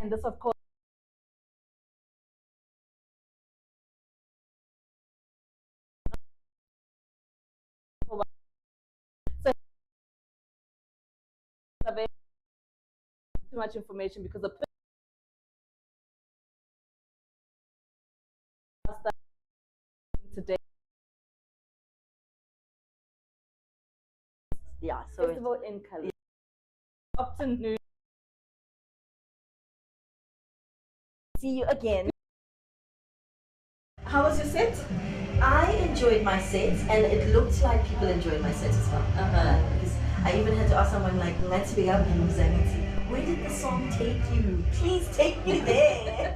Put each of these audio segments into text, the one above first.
And this, of course, so too much information because the today, Yeah, so festival in color. Often new. see you again. How was your set? I enjoyed my set, and it looked like people enjoyed my set as well. Because I even had to ask someone like, "Let's be up, where did the song take you? Please take me there."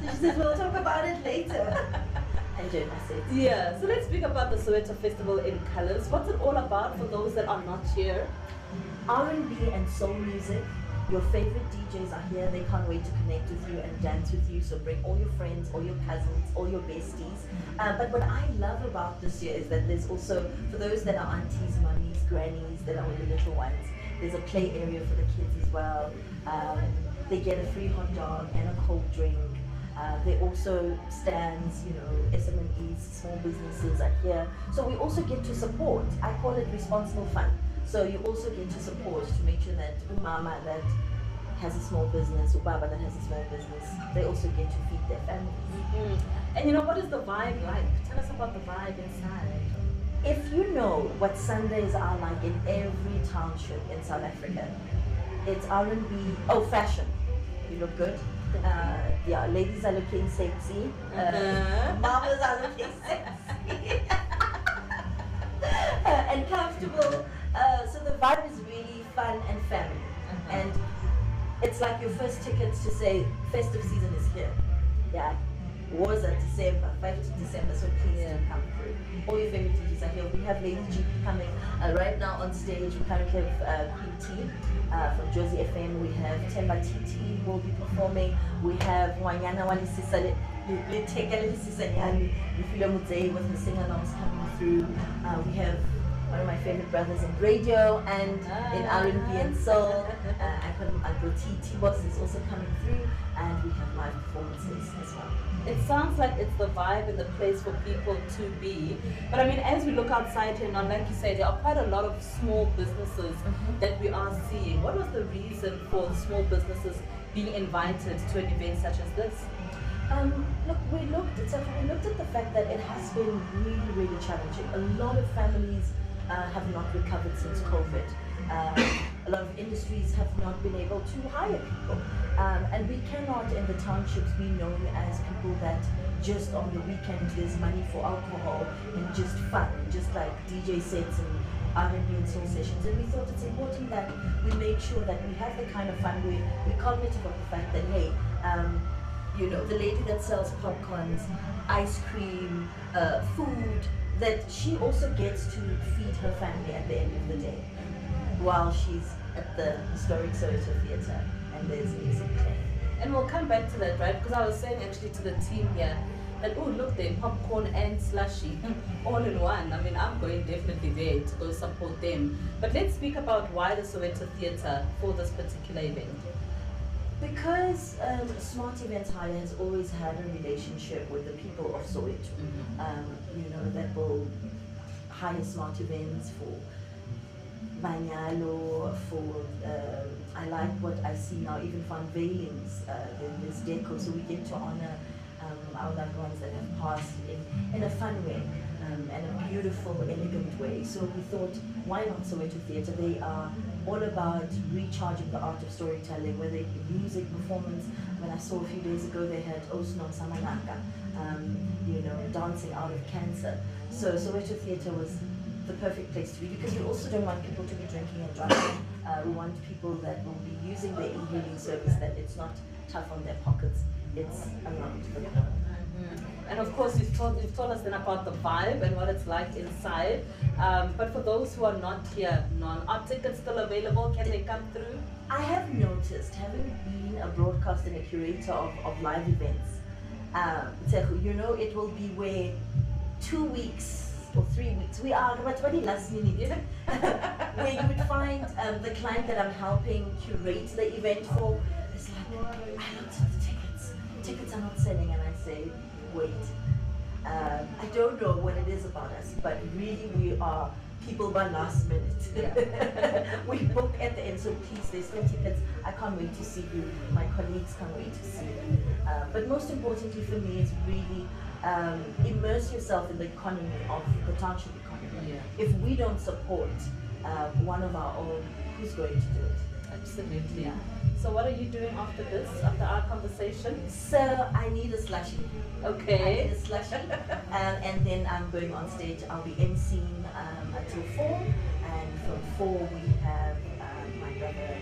So she said, "We'll talk about it later." I enjoyed my set. Yeah, so let's speak about the Soweto Festival in Colors. What's it all about for those that are not here? R&B and soul music. Your favorite DJs are here. They can't wait to connect with you and dance with you. So bring all your friends, all your cousins, all your besties. But what I love about this year is that there's also, for those that are aunties, mummies, grannies, that are with the little ones, there's a play area for the kids as well. They get a free hot dog and a cold drink. They also stands, SMEs, small businesses are here. So we also get to support. I call it responsible fun. So you also get to support to make sure that umama that has a small business, ubaba that has a small business, they also get to feed their families. And what is the vibe like? Tell us about the vibe inside. If you know what Sundays are like in every township in South Africa, it's R&B, fashion. You look good. Yeah, ladies are looking sexy. Mamas are looking sexy. And comfortable. So the vibe is really fun and family. And it's like your first tickets to say festive season is here. Yeah. Wars are December, 5th to December, so please do come through. All your favorite DJs are here. We have Lady GP coming right now on stage. We currently have Queen T from Josie FM. We have Temba Titi who will be performing. We have Wanyana Walisisa Liteka Lisisa Nyani, Lufilo Mudzei with her sing-alongs coming through. We have one of my favorite brothers in radio and in R&B and soul. Uncle T-Boss is also coming through, and we have live performances as well. It sounds like it's the vibe and the place for people to be. But I mean, as we look outside here now, like you say, there are quite a lot of small businesses that we are seeing. What was the reason for the small businesses being invited to an event such as this? Look, we looked at the fact that it has been really, really challenging. A lot of families have not recovered since COVID. A lot of industries have not been able to hire people. And we cannot in the townships be known as people that just on the weekend there's money for alcohol and just fun, just like DJ sets and R&B and soul sessions. And we thought it's important that we make sure that we have the kind of fun where we're cognitive of the fact that, hey, the lady that sells popcorns, ice cream, food, that she also gets to feed her family at the end of the day while she's at the historic Soweto Theatre and there's music playing. And we'll come back to that, right? Because I was saying actually to the team here that, oh, look, they popcorn and slushy all in one. I mean, I'm going definitely there to go support them. But let's speak about why the Soweto Theatre for this particular event. Because Smart Events Hire has always had a relationship with the people of Soweto, that will hire smart events for Banyalo, for, I like what I see now, even for unveilings, there's deco, so we get to honor our loved ones that have passed in a fun way. And a beautiful, elegant way. So we thought, why not Soweto Theatre? They are all about recharging the art of storytelling, whether it be music, performance. When I saw a few days ago, they had Osno Samanaka, dancing out of cancer. So Soweto Theatre was the perfect place to be, because we also don't want people to be drinking and driving. We want people that will be using their e-hailing service, that it's not tough on their pockets. It's around the corner. And of course, you've told us then about the vibe and what it's like inside. But for those who are not here, are tickets still available? Can they come through? I have noticed, having been a broadcaster and a curator of live events, it will be where 2 weeks or 3 weeks, we are last minute, where you would find the client that I'm helping curate the event for is like, I looked at the tickets. Tickets are not selling, and I say, wait. I don't know what it is about us, but really we are people by last minute. Yeah. We book at the end, so please, there's no tickets. I can't wait to see you. My colleagues can't wait to see you. But most importantly for me is really immerse yourself in the economy of the township economy. Yeah. If we don't support one of our own, who's going to do it? Absolutely. Yeah. So what are you doing after this, after our conversation? So I need a slushie. I Okay. need a slushie. And then I'm going on stage. I'll be emceeing until 4. And from 4 we have my brother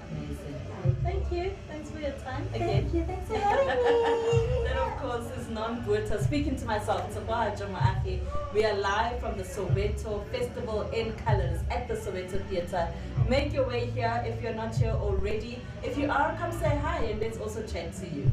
coming through. Amazing. Thank you. Thanks for your time again. Thank you. Thanks for having me. That of course is non-Buerta. Speaking to myself, Tsabaha Jomaafi. We are live from the Soweto Festival in Colors at the Soweto Theatre. Make your way here if you're not here already. If you are, come say hi and let's also chat to you.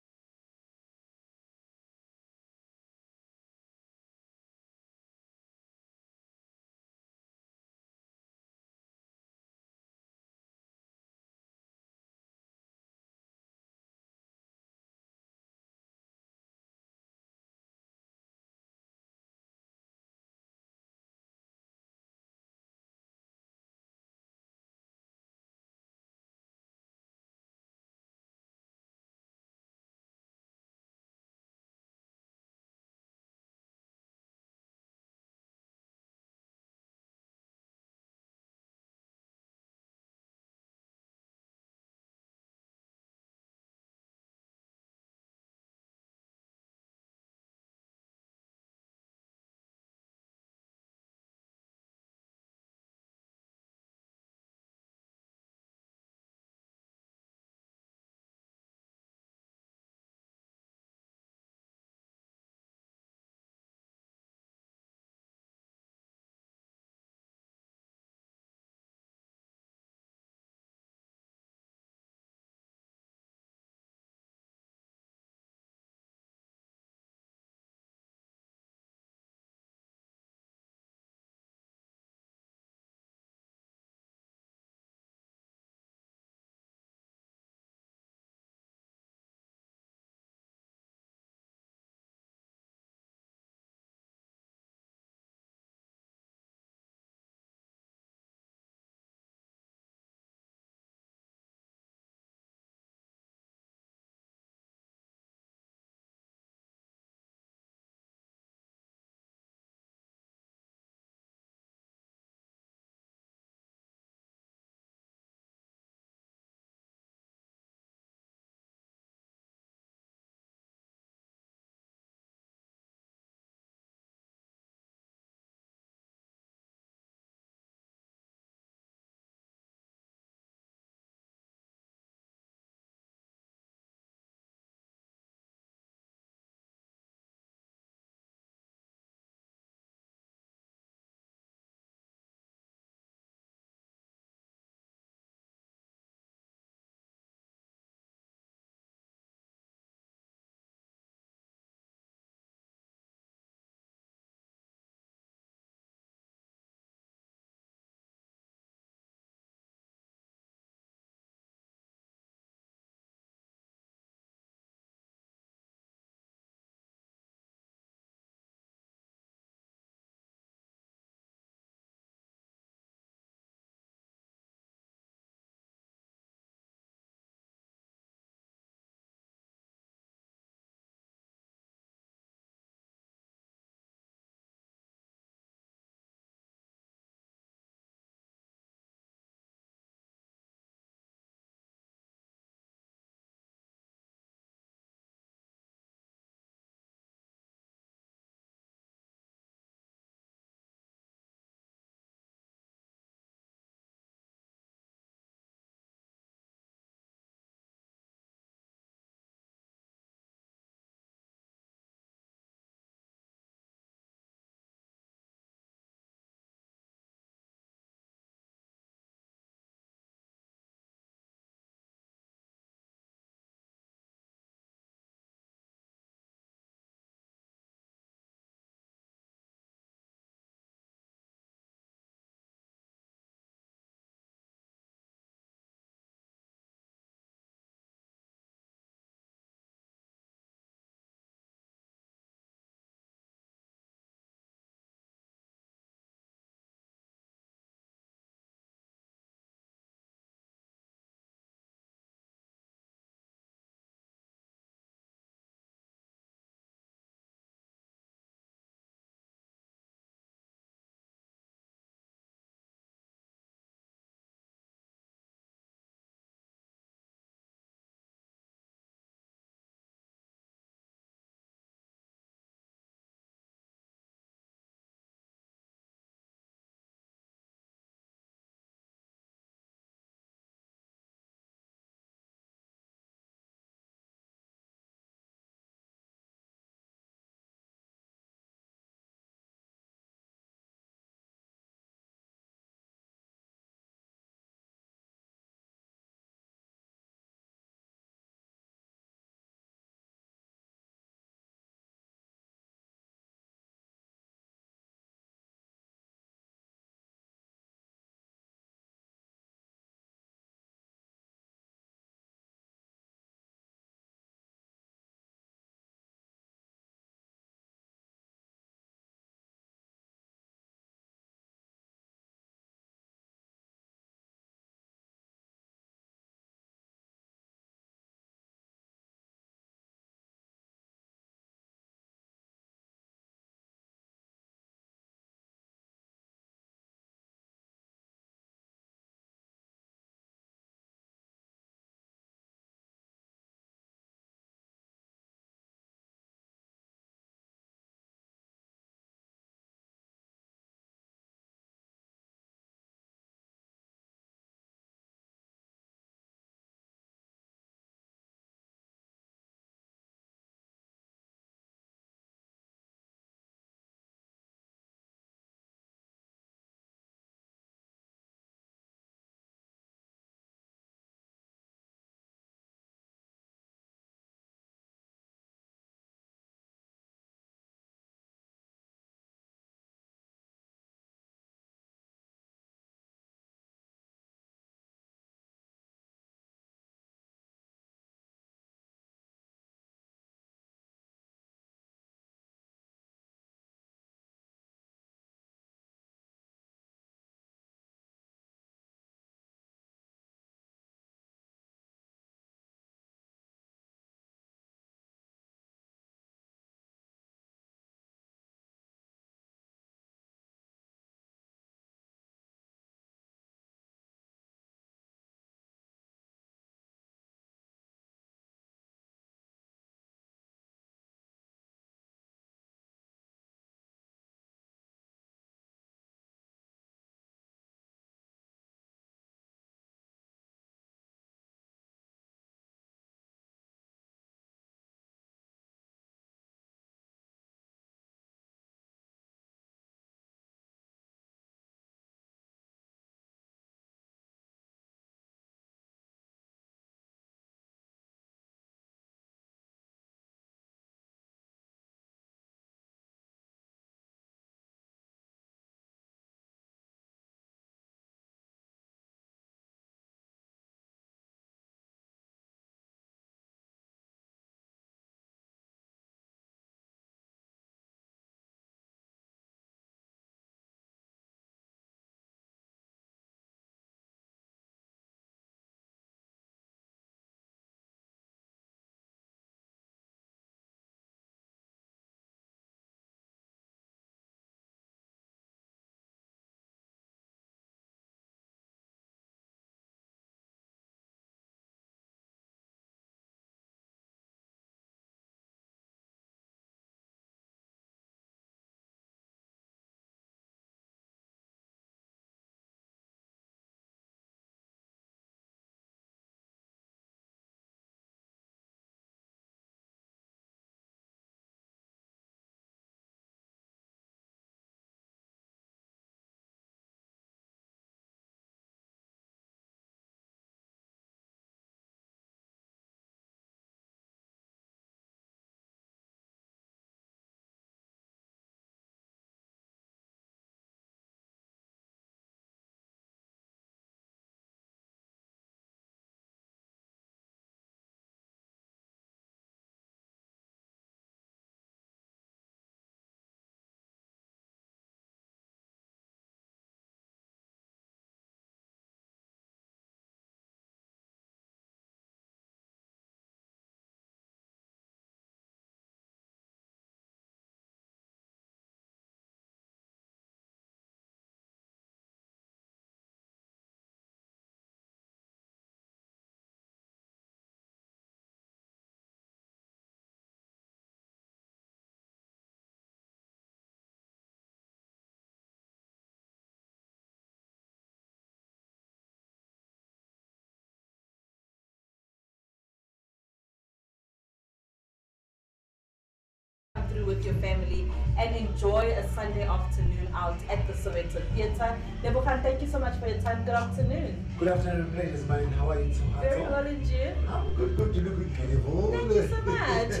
through with your family and enjoy a Sunday afternoon out at the Soweto Theatre. Lebogang, thank you so much for your time. Good afternoon. Good afternoon, pleasure is mine. How are you? Very well, and you? I'm good. You look good, beautiful. Thank you so much.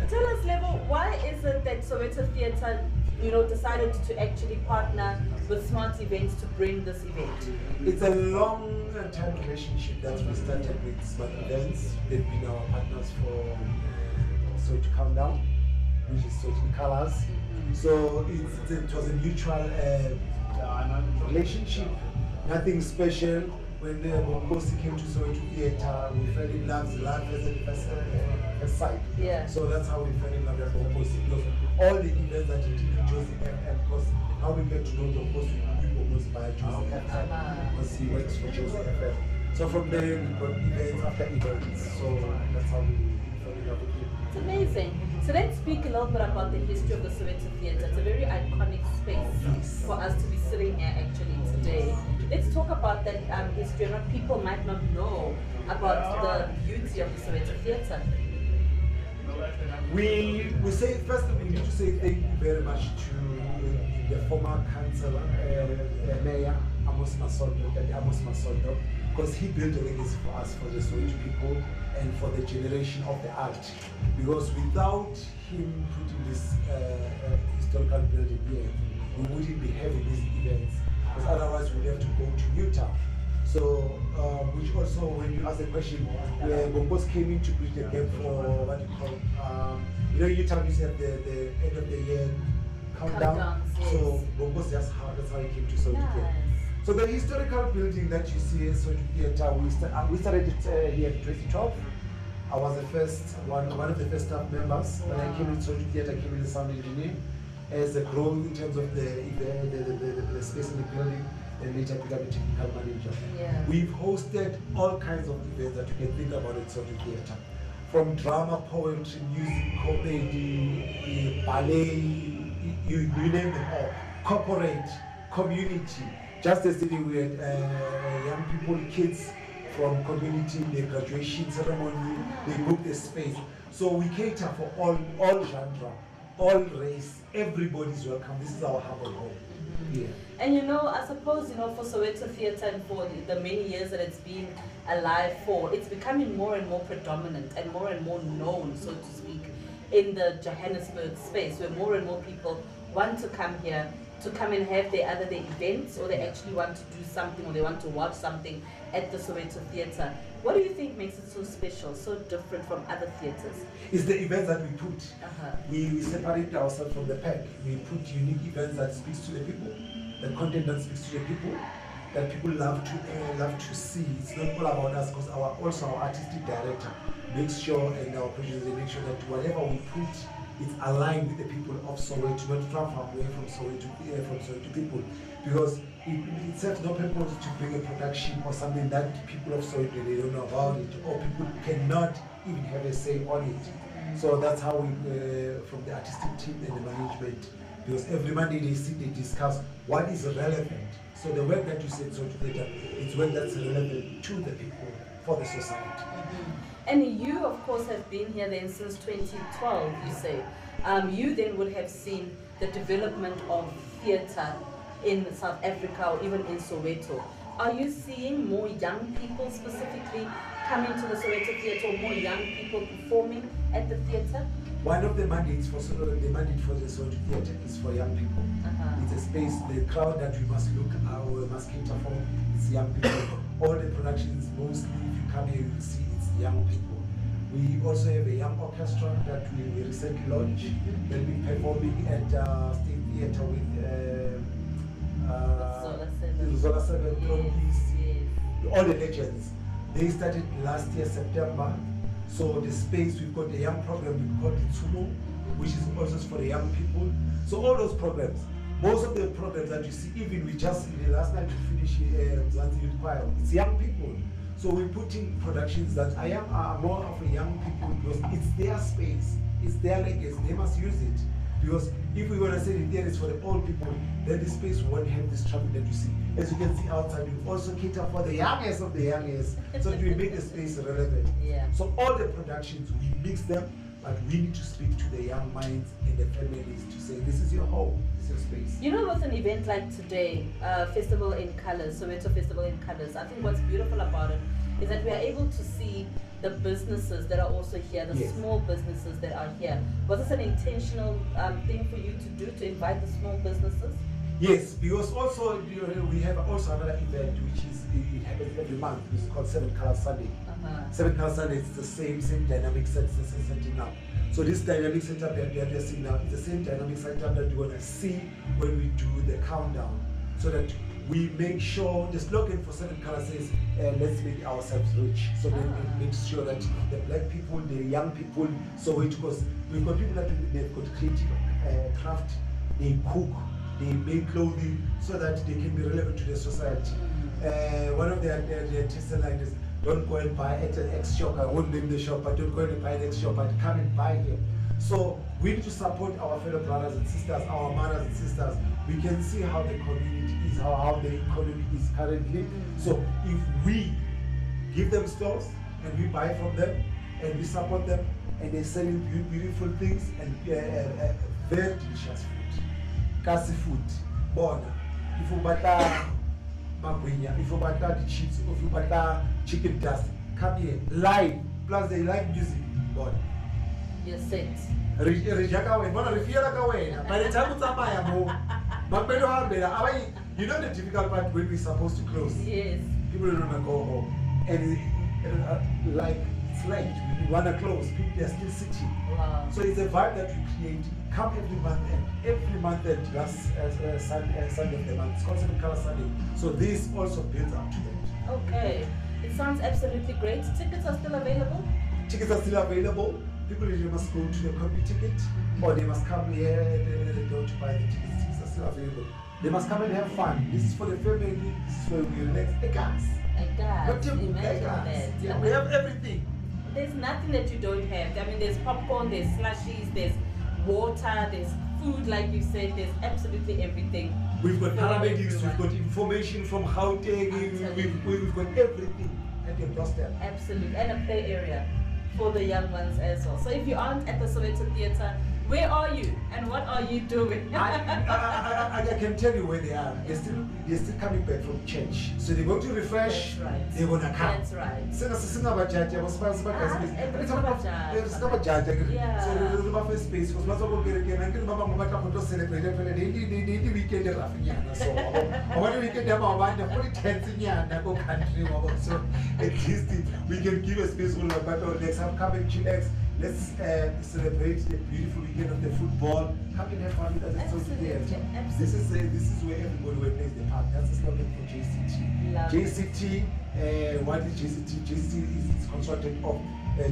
Tell us, Lebo, why is it that Soweto Theatre, decided to actually partner with Smart Events to bring this event? It's a long-term relationship that we started with Smart Events. They've been our partners for Soweto Countdown, which is Soweto Colors. So it was a mutual relationship, nothing special. When Bongosi came to Soweto Theatre, we fell in love, love as at first sight. Yeah. So that's how we fell in love with Bongosi. Because all the events that he did with Josie FM, because how we get to know Bongosi, we knew Bongosi by Josie FM, because he works for Josie FM. So from there, we got events after events. So that's how we fell in love with him. It's amazing. So let's speak a little bit about the history of the Soweto Theatre. It's a very iconic space for us to be sitting here actually today. Let's talk about that history and what people might not know about the beauty of the Soweto Theatre. We say first we need to say thank you very much to the former councillor, Mayor Amos Masondo, because he built a legacy for us, for the Soweto people, and for the generation of the art. Because without him putting this historical building here, we wouldn't be having these events. Because otherwise we'd have to go to Utah. So, which also, when you ask the question, where Bombos came in to bridge the gap for what you call, Utah used to have the end of the year countdown. Yes. So Bombos, that's how he came to Soweto Theatre. So the historical building that you see at Soweto Theatre, we started it here in 2012. I was the first one of the first staff members. When I came in Soweto Theatre, I came in as sound engineer. As a growth in terms of the space in the building, and later became a technical manager. Yeah. We've hosted all kinds of events that you can think about at Soweto Theatre. From drama, poetry, music, comedy, ballet, you name them all. Corporate, community. Just yesterday we had young people, kids from community, their graduation ceremony, they booked a space. So we cater for all genre, all race, everybody's welcome. This is our humble home. Yeah. And I suppose, for Soweto Theatre and for the many years that it's been alive for, it's becoming more and more predominant and more known, so to speak, in the Johannesburg space, where more and more people want to come here, to come and have their events, or they actually want to do something, or they want to watch something at the Soweto Theatre. What do you think makes it so special, so different from other theatres? It's the events that we put. We separate ourselves from the pack. We put unique events that speaks to the people, the content that speaks to the people, that people love to see. It's not all about us, because also our artistic director makes sure, and our producers, they make sure that whatever we put, it's aligned with the people of Soweto, not far away from Soweto people. Because it serves no purpose to bring a production or something that people of Soweto, they don't know about it, or people cannot even have a say on it. So that's how we, from the artistic team and the management, because every Monday they sit, they discuss what is relevant. So the work that you say at Soweto Theatre, it's work that's relevant to the people, for the society. And you, of course, have been here then since 2012, you say. You then would have seen the development of theatre in South Africa or even in Soweto. Are you seeing more young people specifically coming to the Soweto Theatre, or more young people performing at the theatre? One of the mandates for the mandate for the Soweto Theatre is for young people. It's a space, the crowd that we must cater for is young people. All the productions, mostly, if you come here, you will see it's young people. We also have a young orchestra that we recently launched. They'll be performing at State Theatre with Zola 7, all the legends. They started last year, September. So the space, we've got a young program we call it Sumo, which is also for the young people. So all those programs, most of the programs that you see, even we just, last night we finished Zanzi Youth Choir, it's young people. So we're putting productions that are more of a young people, because it's their space, it's their legacy, they must use it. Because if we want to say the theatre is for the old people, then the space won't have this traffic that you see. As you can see outside, we also cater for the youngest of the youngest, so we make the space relevant. Yeah. So all the productions, we mix them, but we need to speak to the young minds and the families to say, this is your home, this is your space. You know, with an event like today, Festival in Colors, Soweto Festival in Colors, I think what's beautiful about it is that we are able to see the businesses that are also here, the Yes. small businesses that are here. Was this an intentional thing for you to do, to invite the small businesses? Yes, because also we have also another event which is it happens every month. It's called Seven Color Sunday. Seven Color Sunday is the same dynamic setting now. So this dynamic setup that we are seeing now is the same dynamic setup that we're gonna see when we do the countdown. So that we make sure the slogan for Seven Color says, let's make ourselves rich. So then it makes sure that the black people, the young people, so it goes. We've got people that they've got creative craft, they cook, they make clothing so that they can be relevant to the society. One of their tests like this, don't go and buy at an X shop, I won't name the shop, but don't go and buy an X shop, but come and buy here. So we need to support our fellow brothers and sisters, our mothers and sisters. We can see how the community is, how the economy is currently. So if we give them stores and we buy from them and we support them and they're selling beautiful things and very delicious food. Kasi food, bona. If you butter magwinya, if you butter the chips, if you butter chicken dust, come here, live, plus they live music, bona. You're set. Rijaka wen, bona rifiera ka wena. By the time utsamaya mo, magbelo hambela. You know the difficult part when we're supposed to close. Yes. People don't wanna go home, and like it's late. We wanna close. People are still sitting. Wow. So it's a vibe that we create. Come every month and last Sunday of the month. It's called Seven Color Sunday. So this also builds up to that. Okay. It sounds absolutely great. Tickets are still available? Tickets are still available. People usually must go to the copy ticket, or they must come here they don't buy the tickets. Tickets are still available. They must come and have fun. This is for the family. This is where we relax. A gas. Not too good. Imagine that. Yeah, we have everything. There's nothing that you don't have. I mean, there's popcorn, there's slushies, there's water, there's food, like you said, there's absolutely everything. We've got paramedics, we've got information from Gauteng, we've got everything at your doorstep. Absolutely, and a play area for the young ones as well. So if you aren't at the Soweto Theatre, where are you and what are you doing? I can tell you where they are. They're still coming back from church. So they're going to refresh, That's right. they're going to come. That's right. So the first space because most of them get I can remember to celebrate the weekend so one weekend about 40 tents in go country so at least we can give a space for let's have coming chillax. Let's celebrate the beautiful weekend of the football. Come and have fun with us. Absolutely. This is where everybody will plays the part. That's the slogan for JCT. Love JCT, what is JCT? JCT is constructed of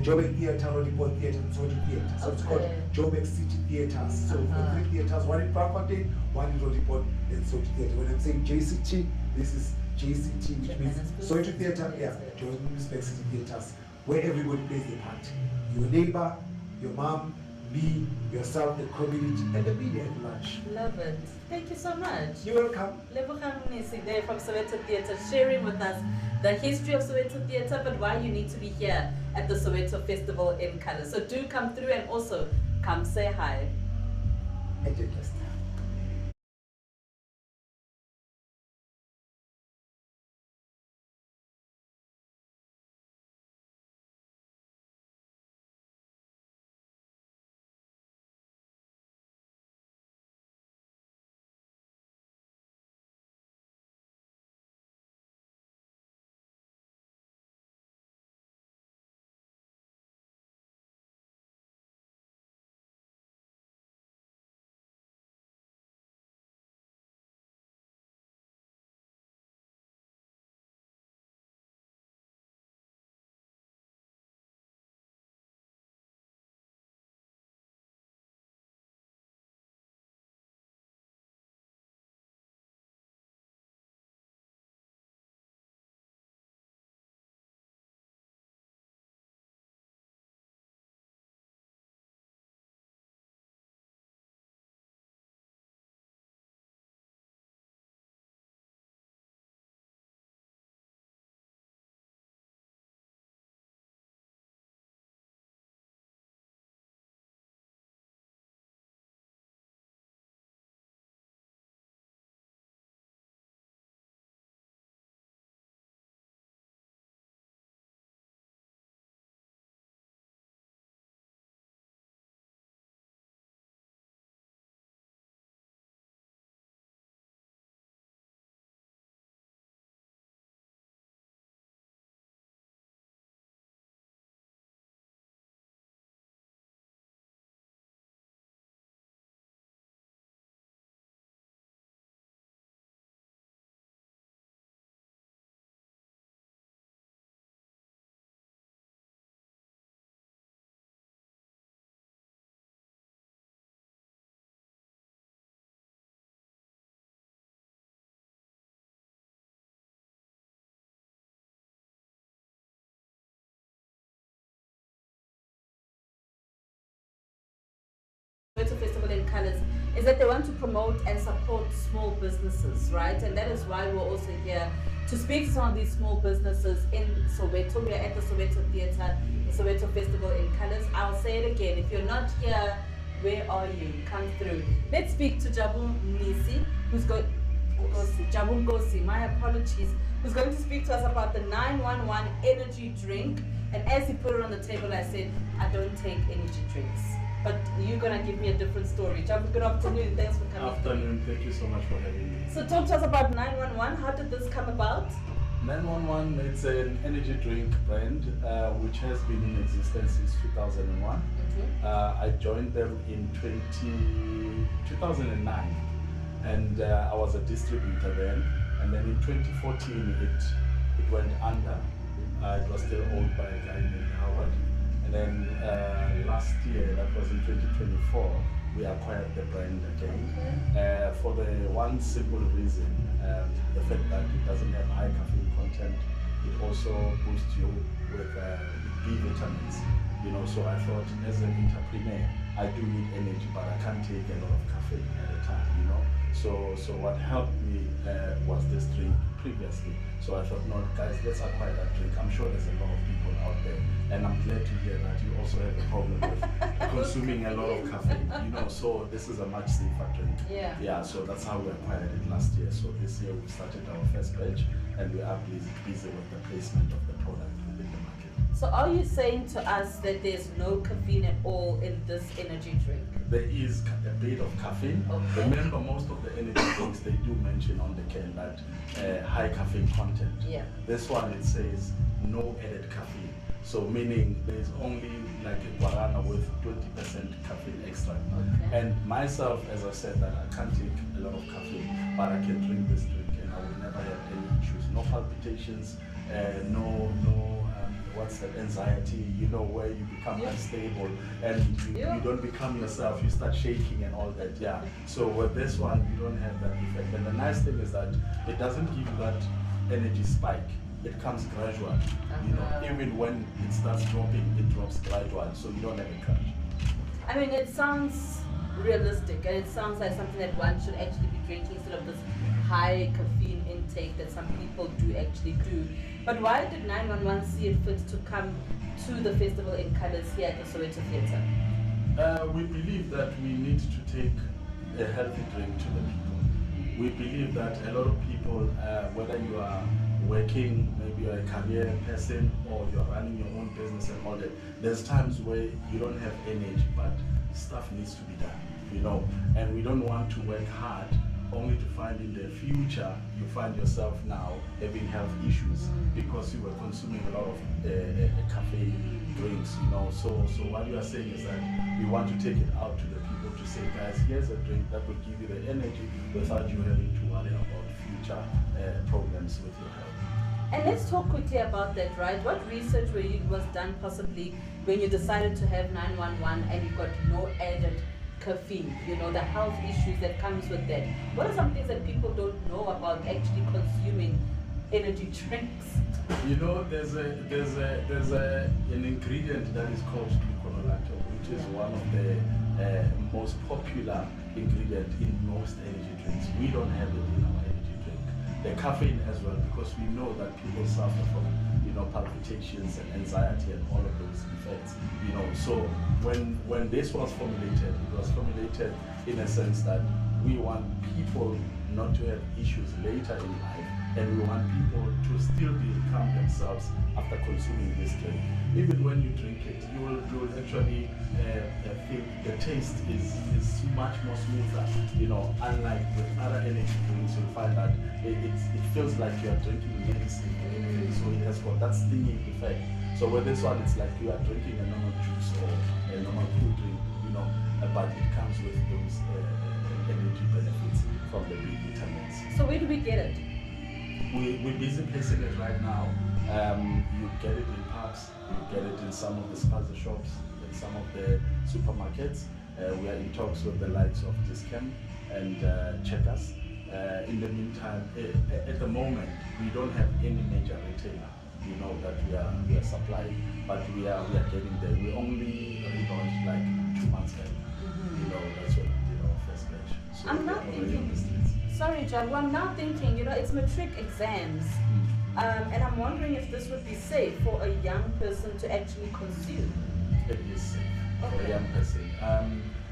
Joburg Theatre, Rodiport Theatre, and Soweto Theatre. So it's called Joburg City Theatres. So for 3 theatres, one in Frankfurt, one in Rodiport, and Soweto Theatre. When I'm saying JCT, this is JCT, which means Soweto Theatre, Joburg City Theatres, where everybody plays their part. Your neighbor, your mom, me, yourself, the community, and the media at large. Love it. Thank you so much. You're welcome. Lebogang Mnisi there from Soweto Theatre, sharing with us the history of Soweto Theatre, but why you need to be here at the Soweto Festival in Color. So do come through and also come say hi. I did just Soweto Festival in Colors is that they want to promote and support small businesses, right? And that is why we're also here to speak to some of these small businesses in Soweto. We are at the Soweto Theatre, the Soweto Festival in Colors. I'll say it again, if you're not here, where are you? Come through. Let's speak to Jabu Nisi, who's got Jabu Ngosi, my apologies, who's going to speak to us about the 911 energy drink. And as he put it on the table, I said, I don't take energy drinks. But you're going to give me a different story. Jabu, good afternoon. Thanks for coming. Afternoon. Thank you so much for having me. So talk to us about 911. How did this come about? 911, it's an energy drink brand which has been in existence since 2001. I joined them in 2009 and I was a distributor then. And then in 2014 it went under. It was still owned by a guy named Howard. And then last year, that was in 2024, we acquired the brand again for the one simple reason, the fact that it doesn't have high caffeine content. It also boosts you with B vitamins, you know. So I thought, as an entrepreneur, I do need energy, but I can't take a lot of caffeine at a time, you know. So what helped me was this drink previously. So I thought, no, guys, let's acquire that drink. I'm sure there's a lot of people out there, and I'm glad to hear that you also have a problem with consuming a lot of caffeine, you know. So this is a much safer drink. Yeah. So that's how we acquired it last year. So this year we started our first batch, and we are busy with the placement of the product within the market. So are you saying to us that there's no caffeine at all in this energy drink? There is a bit of caffeine. Okay. Remember, most of the energy drinks, they do mention on the can that high caffeine content. Yeah. This one, it says no added caffeine. So meaning there's only like a guarana with 20% caffeine extract. Okay. And myself, as I said, that I can't take a lot of caffeine, but I can drink this drink and I will never have any issues. No palpitations, no what's that, anxiety, you know, where you become unstable and you don't become yourself, you start shaking and all that. Yeah. So with this one, you don't have that effect. And the nice thing is that it doesn't give you that energy spike. It comes gradual. You know, even when it starts dropping, it drops gradual, so you don't have a crash. I mean, it sounds realistic, and it sounds like something that one should actually be drinking instead of this high caffeine intake that some people do actually do. But why did 911 see it fit to come to the festival in Colors here at the Soweto Theatre? We believe that we need to take a healthy drink to the people. We believe that a lot of people, whether you are working, maybe you're a career person or you're running your own business and all that, there's times where you don't have energy, but stuff needs to be done, you know, and we don't want to work hard only to find in the future you find yourself now having health issues because you were consuming a lot of caffeine drinks, you know. So what you are saying is that we want to take it out to the people to say, guys, here's a drink that will give you the energy without you having to worry about future problems with your health. And let's talk quickly about that, right? What research was done possibly when you decided to have 911 and you got no added caffeine, you know, the health issues that comes with that? What are some things that people don't know about actually consuming energy drinks? You know, there's an ingredient that is called gluconolactone, which is one of the most popular ingredient in most energy drinks. We don't have it in our energy drink. The caffeine as well, because we know that people suffer from, you know, palpitations and anxiety and all of those effects, you know. So when this was formulated, it was formulated in a sense that we want people not to have issues later in life, and we want people to still become themselves after consuming this drink. Even when you drink it, you will actually feel the taste is much more smoother, you know. Unlike with other energy drinks, you'll find that it feels like you are drinking medicine or anything, so it has got that stinging effect. So with this one, it's like you are drinking a normal juice or a normal cool drink, you know, but it comes with those energy benefits from the B vitamins. So where do we get it? We're busy placing it right now. You get it in pubs, you get it in some of the spaza shops, in some of the supermarkets. We are in talks with the likes of Discount and Checkers. In the meantime, at the moment, we don't have any major retailer, you know, that we are supplying, but we are getting there. We only relaunched like 2 months ago. You know, that's what we did our first batch. So I'm we not are already on the thinking. streets. Sorry, John. Well, I'm now thinking. It's matric exams, and I'm wondering if this would be safe for a young person to actually consume. It is safe for a Okay. young person.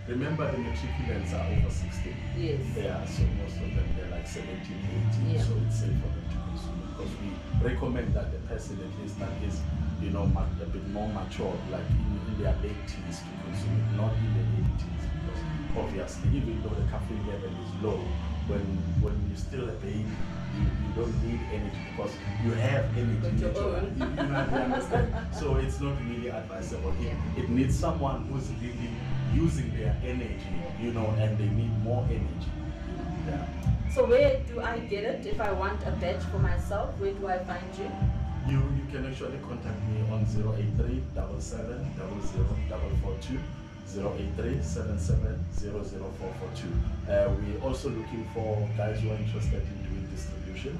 Remember, the matriculants are over 16. Yes. Yeah, so most of them, they're like 17, 18, Yeah. so it's safe for them to consume because we recommend that the person at least that is, a bit more mature, like in their late teens to consume it, not in the early teens, because obviously, even though the caffeine level is low, when you're still a baby, you don't need energy because you have energy. Got your naturally. own. You understand? So it's not really advisable. It needs someone who's really using their energy, and they need more energy. Yeah. So where do I get it if I want a batch for myself? Where do I find you? You can actually contact me on 083 77 00 442. 083 77 00442. We're also looking for guys who are interested in doing distribution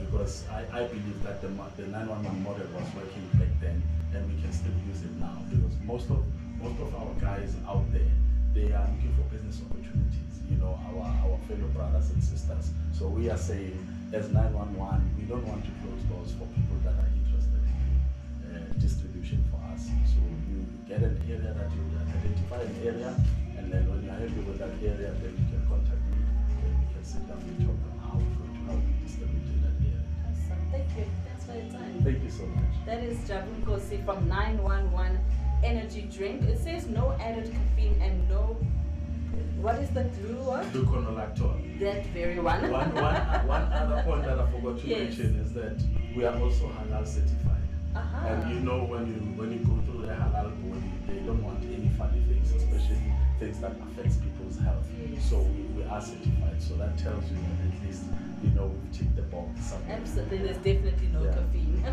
because I believe that the 911 model was working back then and we can still use it now because most of our guys out there, they are looking for business opportunities, our fellow brothers and sisters. So we are saying as 911, we don't want to close doors for people that are interested in distribution for us. So you get an area that you identify an area, and then when you're happy with that area, then you can contact me, and we can sit down and talk on how we're going to help you distribute in that area. Awesome. Thank you. Thanks for your time. Thank you so much. That is Jabun Kosi from 911 Energy Drink. It says no added caffeine and no. What is the blue one? Gluconolactone. That very one. One other point that I forgot to Yes. mention is that we are also halal certified. Uh-huh. And when you go through the halal body, they don't want any funny things, especially things that affects people's health. Yes. So we are certified. So that tells you that at least we've ticked the box somewhere. Absolutely, there's definitely no Yeah. caffeine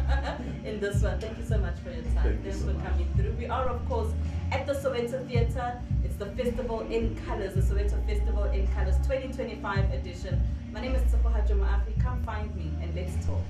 in this one. Thank you so much for your time. Thank you Thanks so for much. coming through. We are, of course, at the Soweto Theatre. It's the Festival in Colors, the Soweto Festival in Colors 2025 edition. My name is Tshepo Hajjo-Moafi. Come find me and let's talk.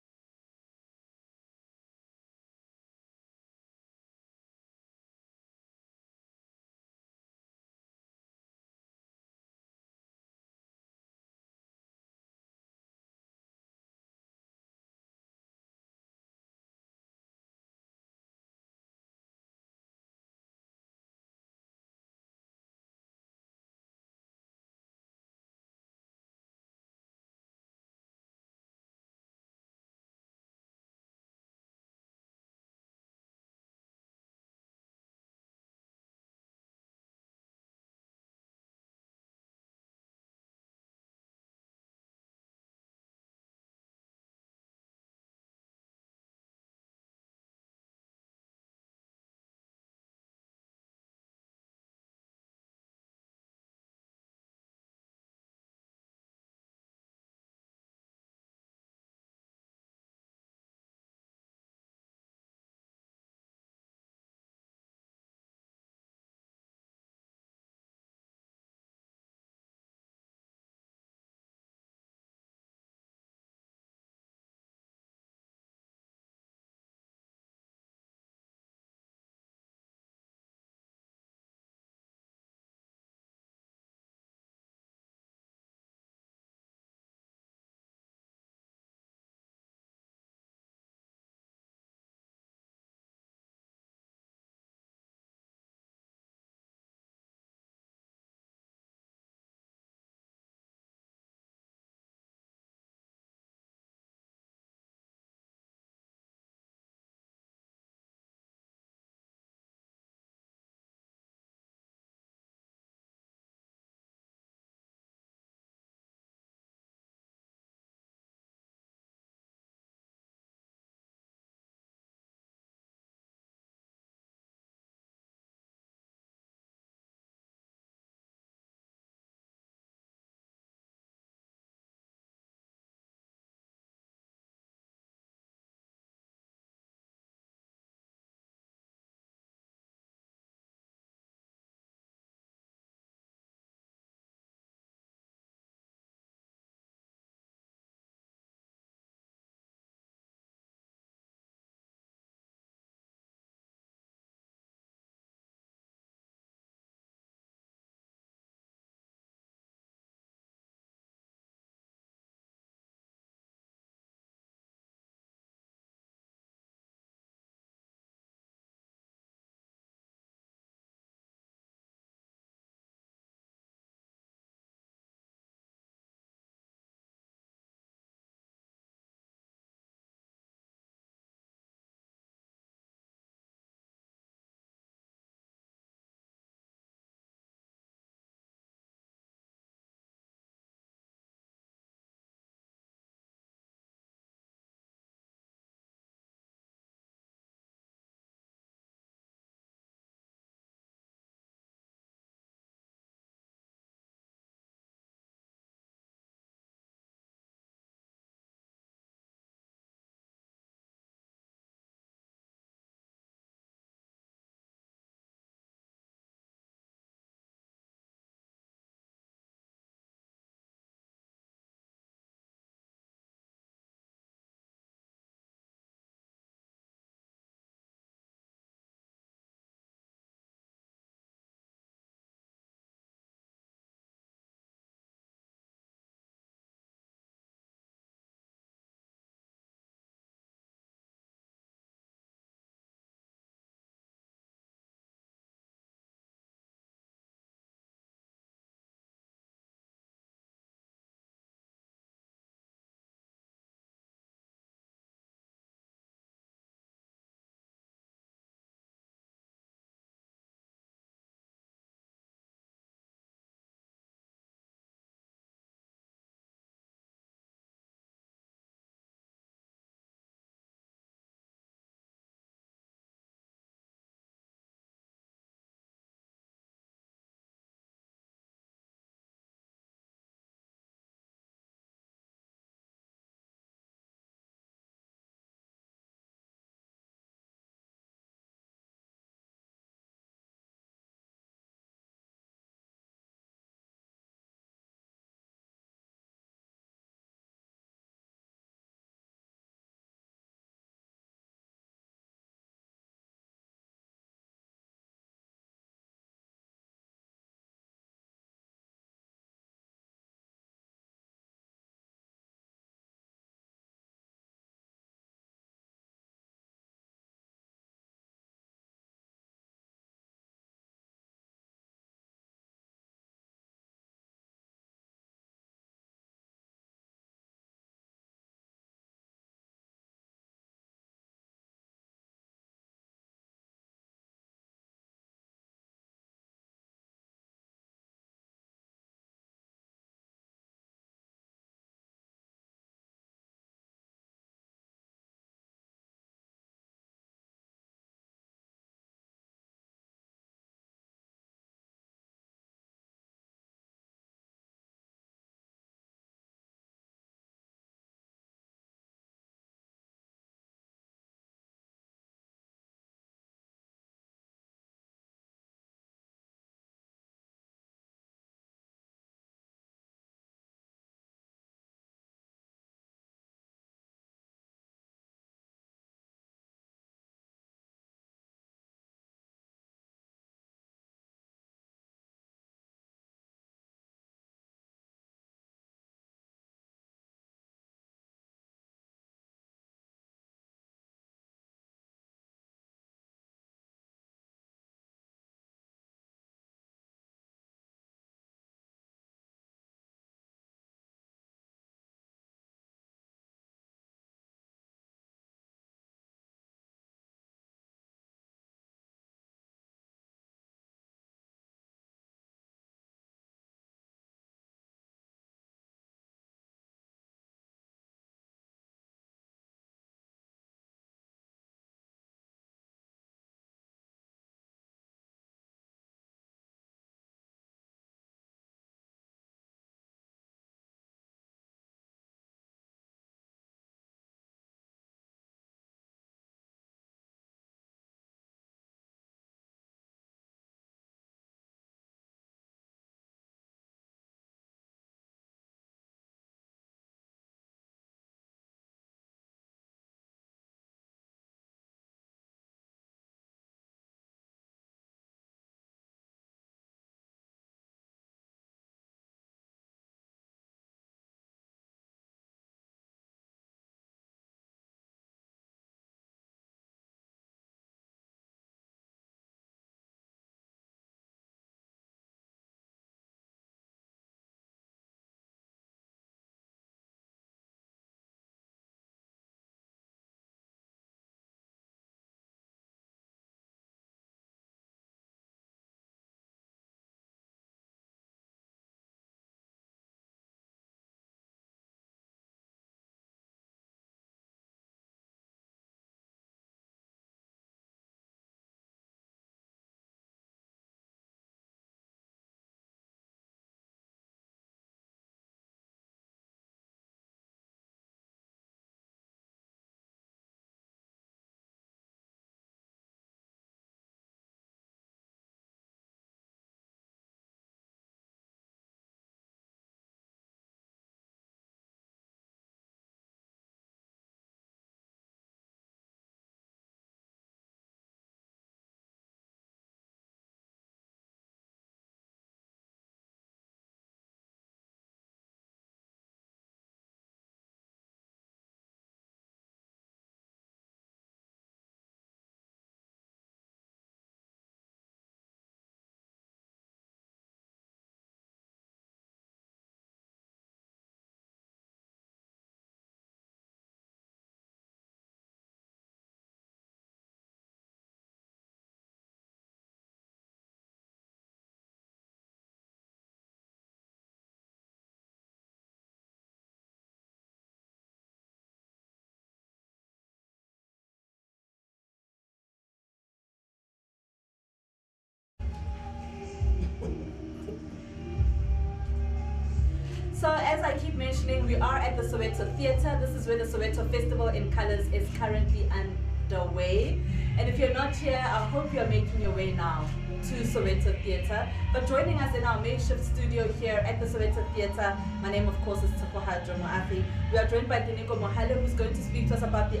So as I keep mentioning, we are at the Soweto Theatre. This is where the Soweto Festival in Colors is currently underway. And if you're not here, I hope you're making your way now to Soweto Theatre. But joining us in our makeshift studio here at the Soweto Theatre, my name of course is Tsepoha Moafi. We are joined by Dineko Mohale, who's going to speak to us about the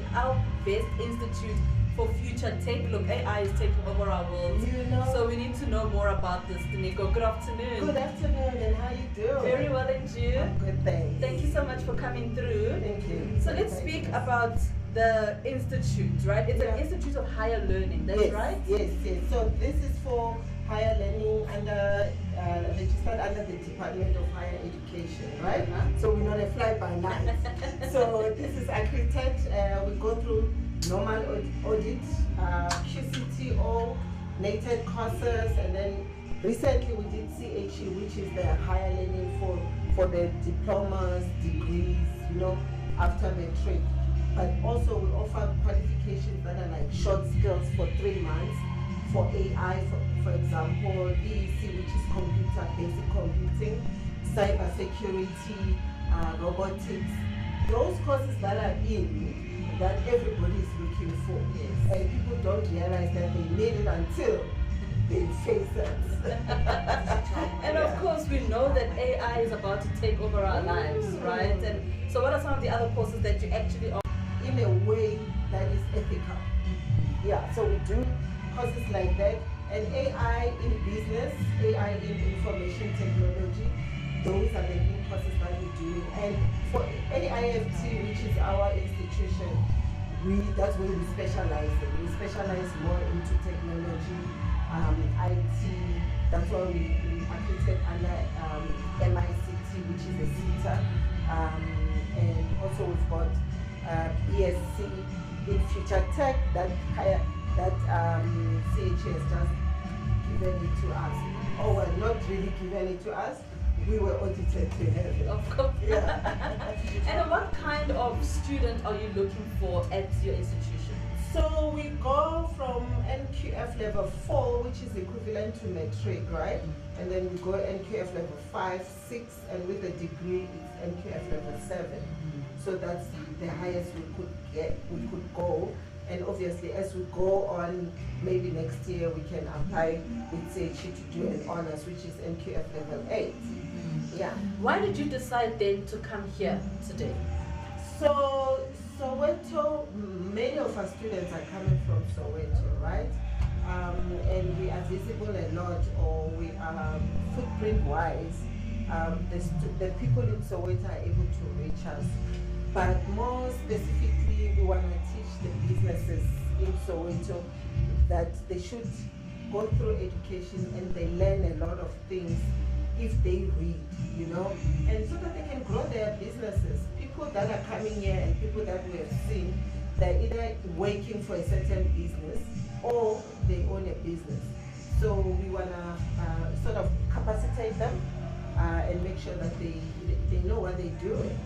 Best Institute for Future Tech. Look, AI is taking over our world. You know. So we need to know more about this. Dineko, good afternoon. Good afternoon, and how you doing? Very well, and you? I'm good, thanks. Thank you so much for coming through. Thank you. So let's speak about the institute, right? It's an institute of higher learning, that's yes, right? Yes. So this is for higher learning under registered under the Department of Higher Education, right? So we're not a fly-by-night. So this is accredited. We go through normal audit, QCTO, NATED courses, and then recently we did CHE, which is the higher learning for the diplomas, degrees, you know, after matric. But also we offer qualifications that are like short skills for 3 months for AI, for example, EEC, which is basic computing, cyber security, robotics, those courses that are in that everybody is looking for. Yes. And people don't realize that they need it until they face it. And of course we know that AI is about to take over our lives, right? And so what are some of the other courses that you actually offer? In a way that is ethical. Yeah, so we do courses like that. And AI in business, AI in information technology, those are the new courses that we do. And for AIFT, which is our institution, that's where we specialize in. We specialize more into technology, IT. That's why we accredited under MICT, which is a CETA. And also we've got ESC in future tech that CH has just given it to us. Oh, well, not really given it to us. We were audited to have it. Of course. Yeah. And what kind of student are you looking for at your institution? So we go from NQF level 4, which is equivalent to matric, right? And then we go NQF level 5, 6, and with a degree, it's NQF level 7. So that's the highest we could go. And obviously, as we go on, maybe next year we can apply with CHE to do an honors, which is NQF level 8. Yeah. Why did you decide then to come here today? So Soweto, many of our students are coming from Soweto, right? And we are visible a lot, or we are footprint-wise. The people in Soweto are able to reach us. But more specifically, we want to teach the businesses in Soweto that they should go through education and they learn a lot of things if they read, you know, and so that they can grow their businesses. People that are coming here and people that we have seen, they're either working for a certain business or they own a business. So we want to sort of capacitate them and make sure that they know what they're doing.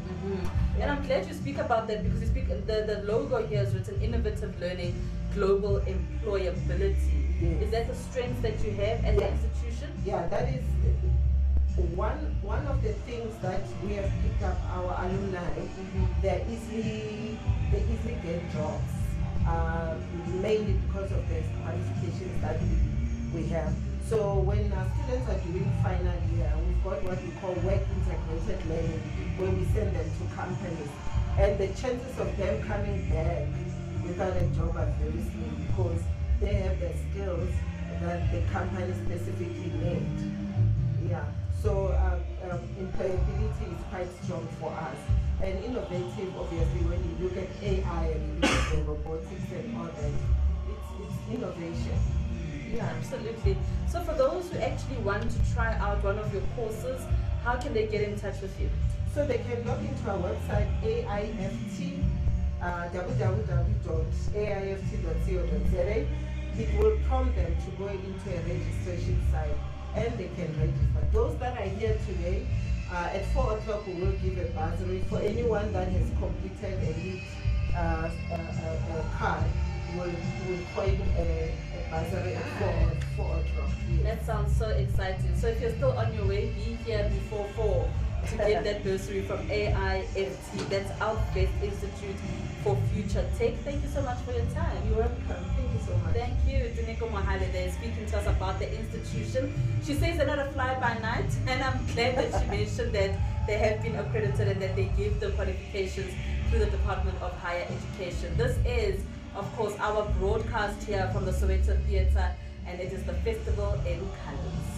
And I'm glad you speak about that, because you speak, the logo here is written innovative learning, global employability. Yes. Is that the strength that you have at the institution? Yeah, that is one of the things that we have picked up our alumni. They easily get jobs, mainly because of the qualifications that we have. So when our students are doing final year, we've got what we call work integrated learning, where we send them to companies. And the chances of them coming back without a job are very slim, because they have the skills that the company specifically need. Yeah. So employability is quite strong for us. And innovative, obviously, when you look at AI and you look at the robotics and all that, it's innovation. Yeah, absolutely. So for those who actually want to try out one of your courses, how can they get in touch with you? So they can log into our website, AIFT, www.aift.co.za. It will prompt them to go into a registration site and they can register. Those that are here today, at 4 o'clock we will give a bursary for anyone that has completed a LEAD card. We'll coin a bursary at 4 o'clock. Yes. That sounds so exciting. So if you're still on your way, be here before 4. to get that bursary from AIFT. That's Outfest Institute for Future Tech. Thank you so much for your time. You're welcome. Thank you so much. Thank you, Duneko Mohale, there speaking to us about the institution. She says they're not a fly-by-night, and I'm glad that she mentioned that they have been accredited and that they give the qualifications through the Department of Higher Education. This is, of course, our broadcast here from the Soweto Theatre, and it is the festival in Colors.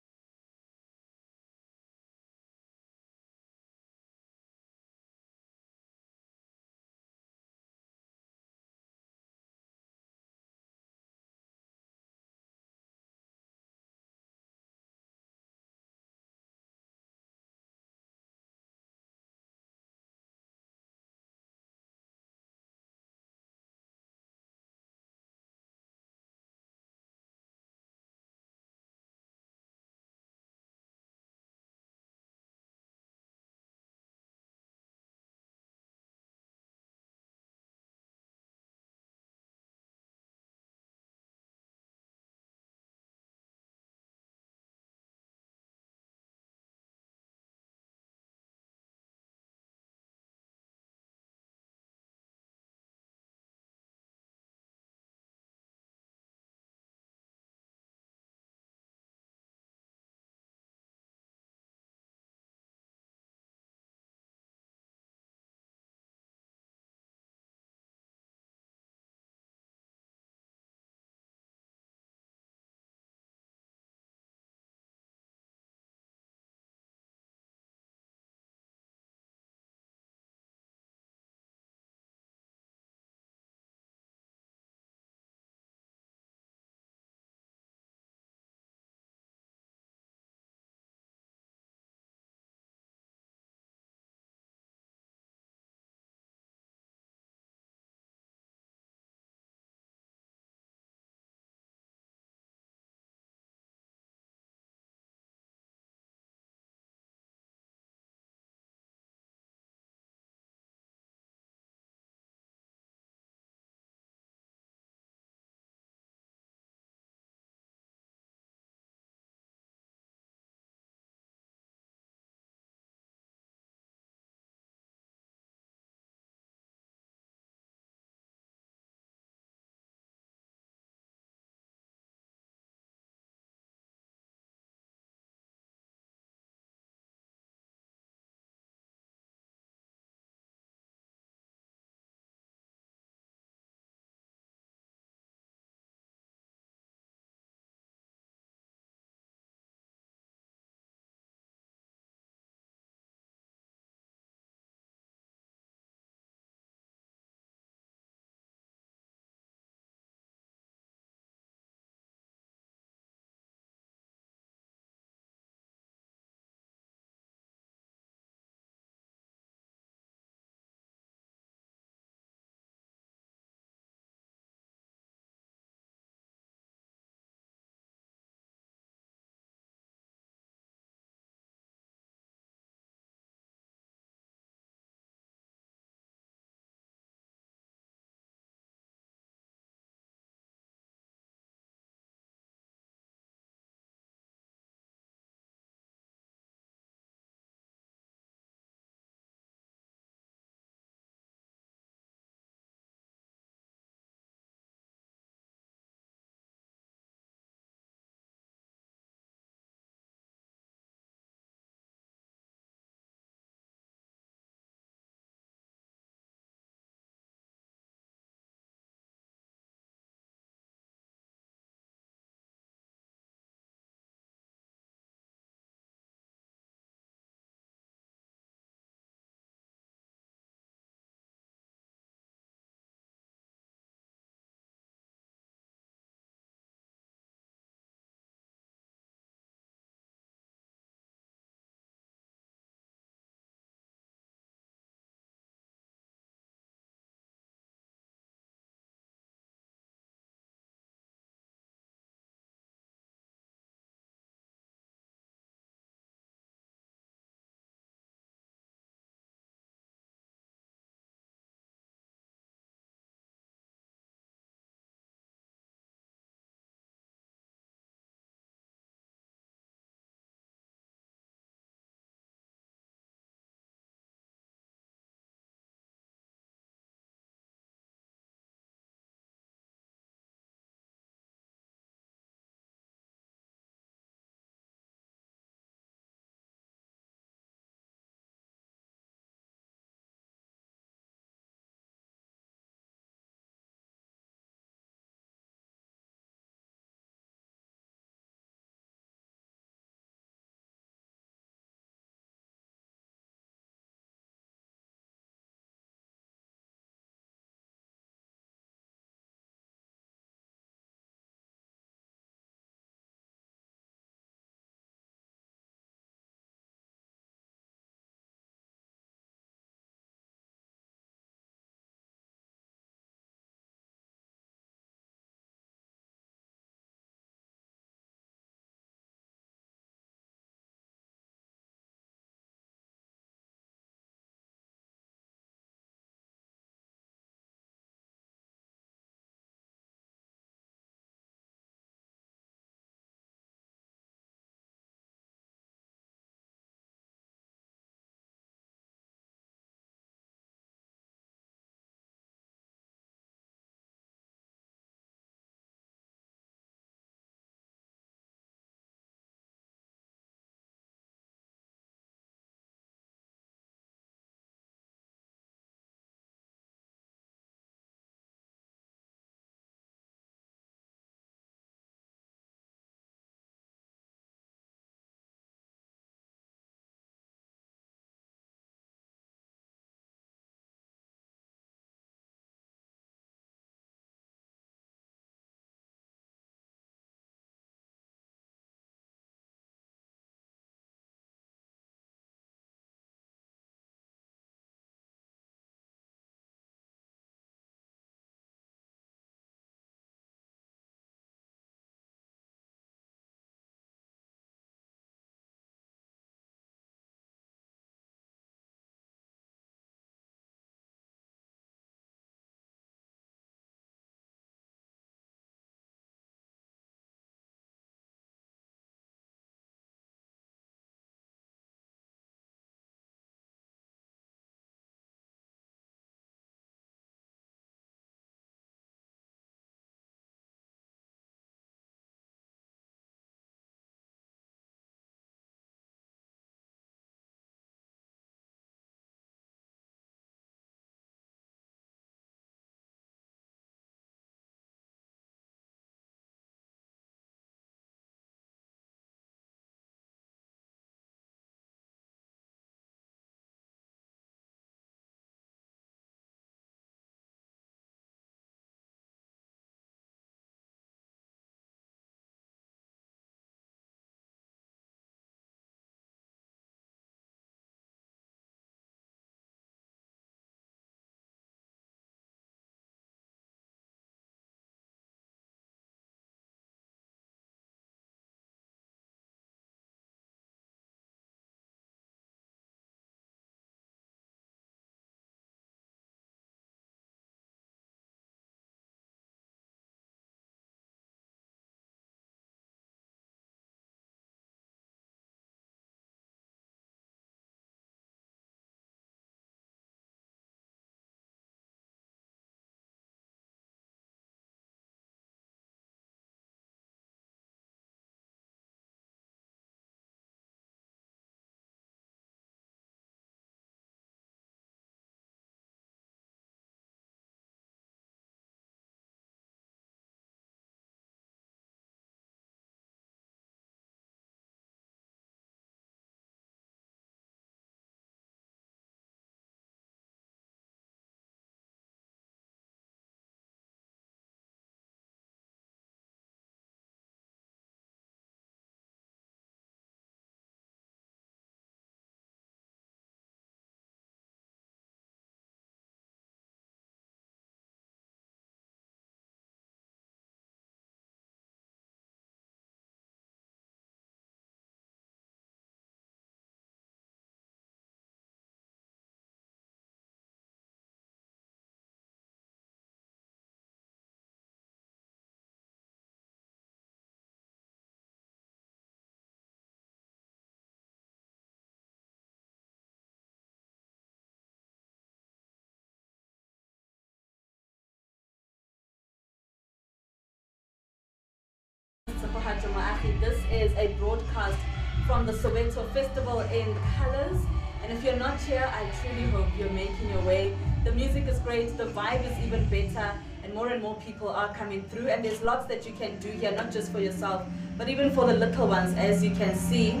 This is a broadcast from the Soweto Festival in Colors. And if you're not here, I truly hope you're making your way. The music is great, the vibe is even better, and more people are coming through. And there's lots that you can do here, not just for yourself, but even for the little ones. As you can see,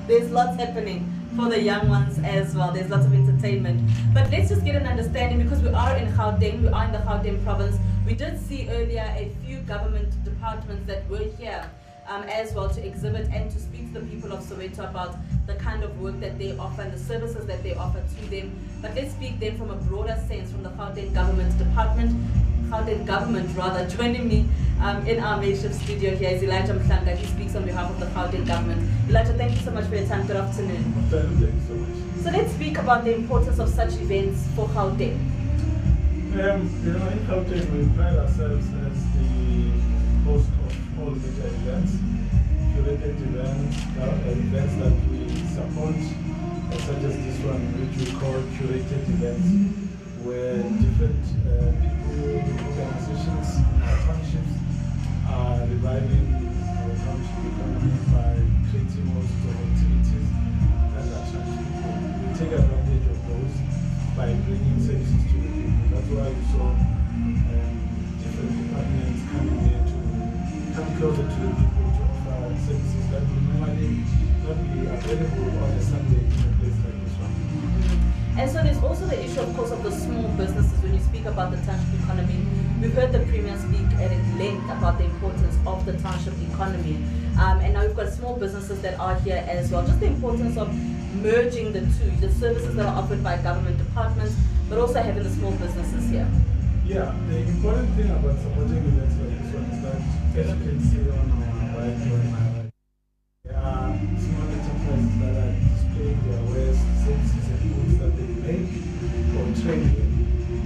there's lots happening for the young ones as well. There's lots of entertainment. But let's just get an understanding, because we are in Gauteng, we are in the Gauteng province. We did see earlier a few government departments that were here as well to exhibit and to speak to the people of Soweto about the kind of work that they offer and the services that they offer to them. But let's speak then from a broader sense from the Gauteng government rather. Joining me in our makeshift studio here is Elijah Mhlanga. He speaks on behalf of the Gauteng government. Elijah, thank you so much for your time. Good afternoon. Thank you so much. So let's speak about the importance of such events for Gauteng. In Gauteng we pride ourselves as the host of all major events, curated events that we support, such as this one, which we call curated events, where different people, organizations, townships are reviving our township economy by creating all sorts of activities that attract people. We take advantage of those by bringing services to the people. That's why we saw different departments coming here to come closer to the people to offer services that would normally not be available on a Sunday in a place like this one. And so there's also the issue, of course, of the small businesses. When you speak about the township economy, we've heard the Premier speak at length about the importance of the township economy. And now we've got small businesses that are here as well. Just the importance of merging the two, the services that are offered by government departments, but also having the small businesses here. Yeah, the important thing about supporting events like this one is that, as you can see on our right, there are small enterprises that are displaying their wares, services and goods that they make or trade with.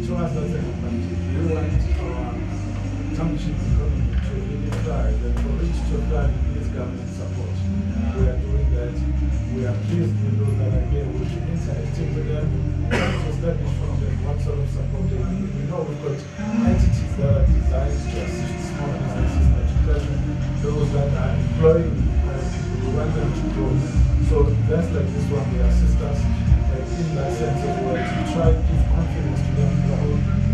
So as that's an advantage. We want our township economy to really thrive, and for it to thrive, it needs government support. We are doing that. We are pleased with those that are here. We should interacting with them, to establish from them what sort of support they need. We know we've got entities that are designed to assist small businesses, particularly those that are employing people. We want them to grow. So events like this one, they assist us in that sense as well, to try to give confidence to them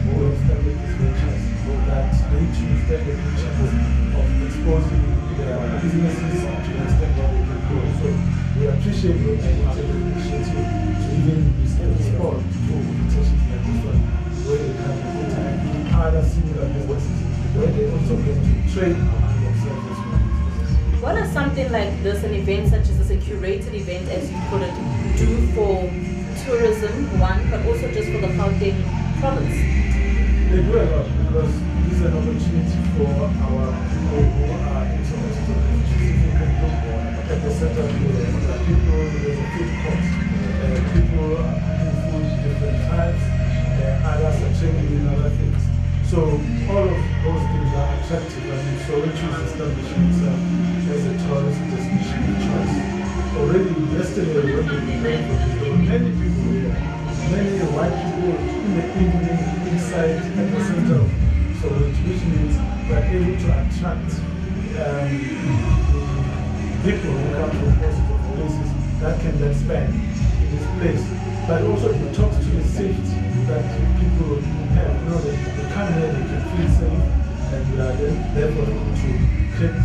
who will establish these ventures, that they too stand a good chance of exposing their businesses to the extent that they can grow. So we appreciate your initiative to even respond to invitations like this one, where they can put other similar businesses, where they also get to trade among themselves as well. What does something like this, an event such as this, a curated event as you put it, do for tourism, one, but also just for the Gauteng province? They do a lot, because this is an opportunity for our people who are in some of the people at the center here. There are people, there's a food court, people are cooking food different types, others are trading in other things. So all of those things are attractive, and so it is establishing itself as a tourist destination of choice. Already yesterday when we were preparing for this, there were many people here, many white people in the evening inside at the center of so which means we are able to attract people who come from positive places that can then spend in this place. But also it talks to the safety that people have. You know, they come here, they can feel safe, and we are therefore able to create an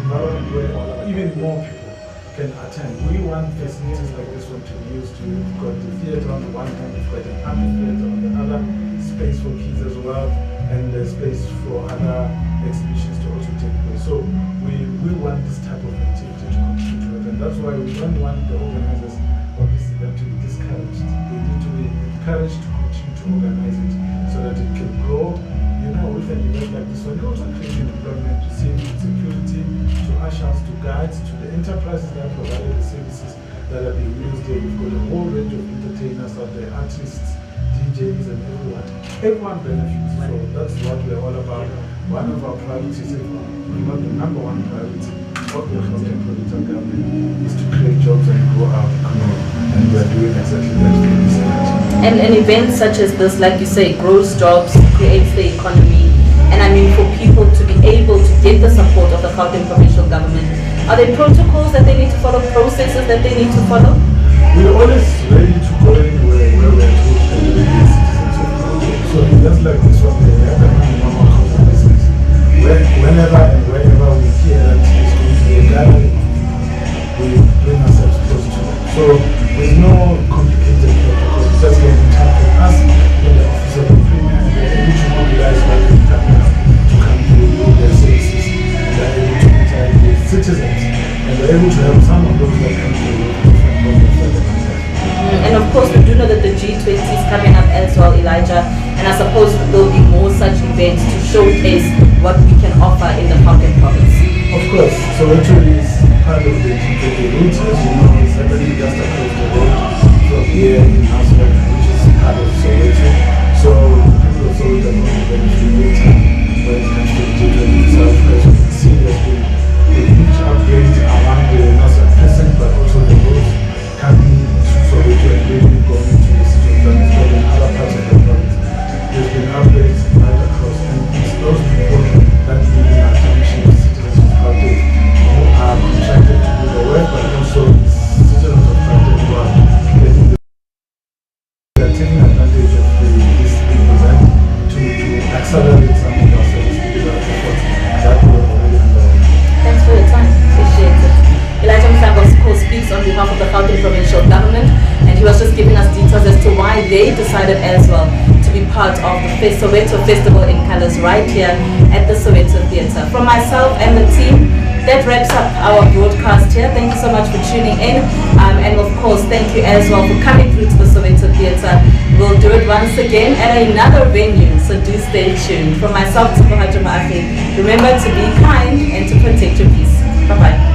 environment where even more people can attend. We want facilities like this one to be used to. We've got the theatre on the one hand, we've got an amphitheatre on the other, space for kids as well, and space for other exhibitions to also take place. So we want this type of activity to continue to happen. That's why we don't want the organizers of this event to be discouraged. They need to be encouraged to continue to organize it so that it can grow. You know, with an event like this one, you also create employment to safety, security, to ushers, to guides, to the enterprises that provide the services that are being used there. We've got a whole range of entertainers out there, artists, DJs, and everyone. Everyone benefits. So that's what we're all about. One of our priorities, if not the number one priority of the Gauteng provincial government, is to create jobs and grow our economy. And we're doing exactly that. And an event such as this, like you say, grows jobs, creates the economy, And I mean, for people to be able to get the support of the Gauteng provincial government, are there protocols that they need to follow, processes that they need to follow? We're always ready to go anywhere where we're told that there will be citizens of Gauteng. So just like this one, we have a normal course of business. Whenever and wherever we hear that it's going to be a gathering, we bring ourselves close to them. So there's no complicated protocol. Just get in touch with us in the office of the premier, and they're able to mobilize all the departments to come to their services, and they're able to interact with citizens, and they're able to help some of those that come to different problems that they might have. And of course, we do know that the G20 is coming up as well, Elijah, and I suppose there will be more such events to showcase what we can offer in the Gauteng province. Of course, so actually it's part of the G20 route, as you know, it's already just across the road from here in Aswan, which is part of Soweto. So people of Soweto are going to benefit big time when it comes to the G20 itself. As you can see, there's been a huge upgrade around the Nasa precinct, but also the roads coming to Soweto and really going to the city of Johannesburg and other parts of the province. There's been upgrades right across, and it's those people that really are attention to citizens of Gauteng who are contracted to do the work, but also citizens of Gauteng who are getting the taking advantage of this big event to accelerate some of our service delivery efforts that we are already underway. Thanks for your time. Appreciate it. Elijah Mhlango, of course, speaks on behalf of the Gauteng provincial government, and he was just giving us details as to why they decided as well to be part of the Soweto Festival in Colors right here at the Soweto Theatre. From myself and the team, that wraps up our broadcast here. Thank you so much for tuning in, and of course, thank you as well for coming through to the Soweto Theatre. We'll do it once again at another venue, so do stay tuned. From myself, Tupo Hajama Afi, remember to be kind and to protect your peace. Bye-bye.